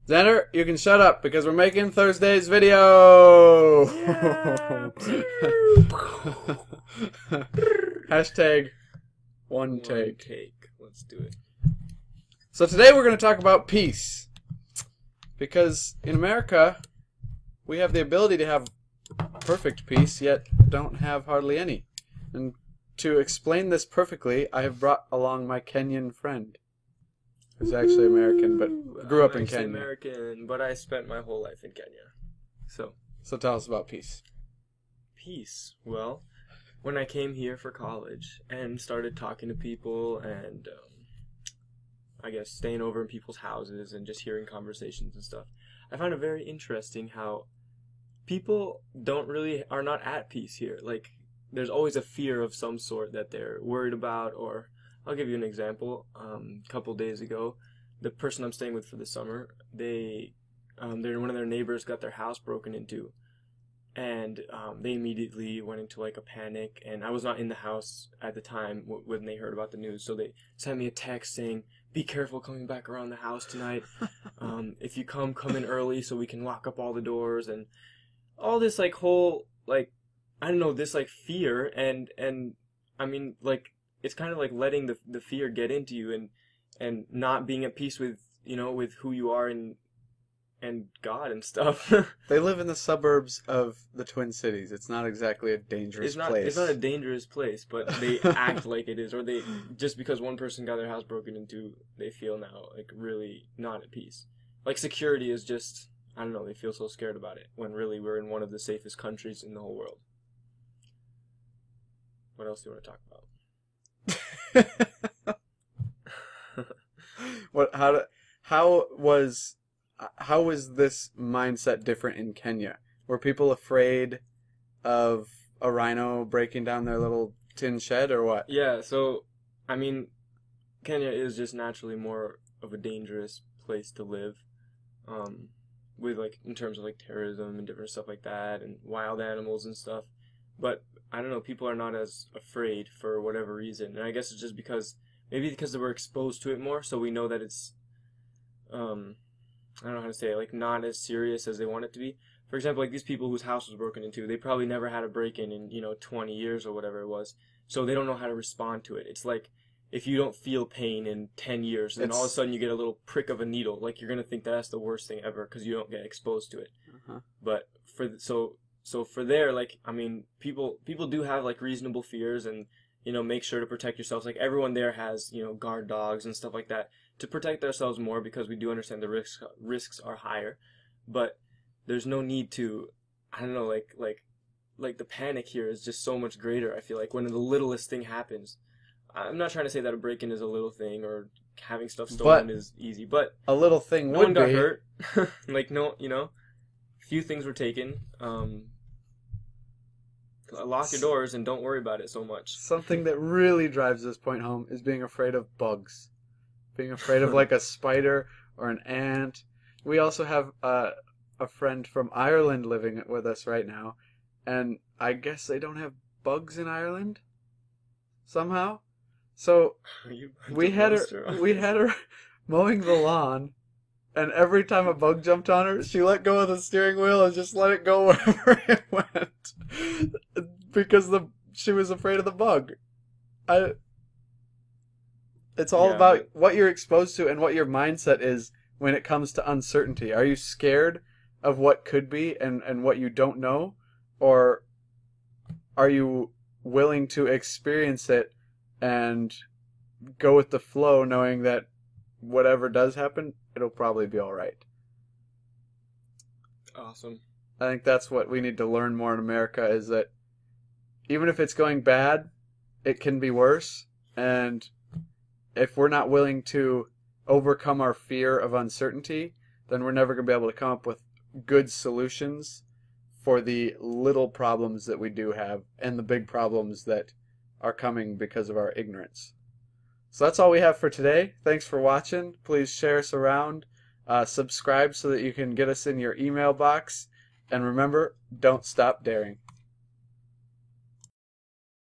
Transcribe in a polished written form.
Xander, you can shut up because we're making Thursday's video. Yeah. Hashtag one One take. take. Let's do it. So today we're going to talk about peace. Because in America, we have the ability to have perfect peace, yet don't have hardly any. And to explain this perfectly, I have brought along my Kenyan friend. Who's actually American, but grew up in Kenya. American, but I spent my whole life in Kenya. So tell us about peace. Peace. Well, when I came here for college and started talking to people and I guess staying over in people's houses and just hearing conversations and stuff, I found it very interesting how people are not at peace here. Like, there's always a fear of some sort that they're worried about. Or I'll give you an example. A couple days ago, the person I'm staying with for the summer, one of their neighbors got their house broken into, and they immediately went into like a panic. And I was not in the house at the time when they heard about the news, so they sent me a text saying, "Be careful coming back around the house tonight. If you come in early so we can lock up all the doors," and all this like whole like, I don't know, this like fear. And I mean, like, it's kind of like letting the fear get into you and not being at peace with, with who you are and God and stuff. They live in the suburbs of the Twin Cities. It's not exactly a dangerous place. It's not a dangerous place, but they act like it is. Or they, just because one person got their house broken into, they feel now like really not at peace. Like, security is just, I don't know, they feel so scared about it when really we're in one of the safest countries in the whole world. What else do you want to talk about? How was this mindset different in Kenya? Were people afraid of a rhino breaking down their little tin shed or what? Yeah, so, I mean, Kenya is just naturally more of a dangerous place to live, with like, in terms of like terrorism and different stuff like that and wild animals and stuff. But I don't know, people are not as afraid for whatever reason. And I guess it's just maybe because we're exposed to it more, so we know that it's, I don't know how to say it, like, not as serious as they want it to be. For example, like, these people whose house was broken into, they probably never had a break-in in 20 years or whatever it was. So they don't know how to respond to it. It's like, if you don't feel pain in 10 years, then all of a sudden you get a little prick of a needle. Like, you're going to think that's the worst thing ever because you don't get exposed to it. Uh-huh. But so for there, like, I mean, people do have, like, reasonable fears and, make sure to protect yourselves. Like, everyone there has, guard dogs and stuff like that to protect ourselves more, because we do understand the risks are higher. But there's no need to, I don't know, like the panic here is just so much greater, I feel like, when the littlest thing happens. I'm not trying to say that a break-in is a little thing or having stuff stolen is easy, but a little thing no would one got be hurt. Like, no, few things were taken. Lock your doors and don't worry about it so much. Something that really drives this point home is being afraid of bugs. Being afraid of like a spider or an ant. We also have a friend from Ireland living with us right now, and I guess they don't have bugs in Ireland somehow. So we had her mowing the lawn, and every time a bug jumped on her, she let go of the steering wheel and just let it go wherever it went, because she was afraid of the bug. It's all about what you're exposed to and what your mindset is when it comes to uncertainty. Are you scared of what could be and what you don't know? Or are you willing to experience it and go with the flow, knowing that whatever does happen, it'll probably be all right? Awesome. I think that's what we need to learn more in America, is that even if it's going bad, it can be worse. And if we're not willing to overcome our fear of uncertainty, then we're never going to be able to come up with good solutions for the little problems that we do have and the big problems that are coming because of our ignorance. So that's all we have for today. Thanks for watching. Please share us around. Subscribe so that you can get us in your email box. And remember, don't stop daring.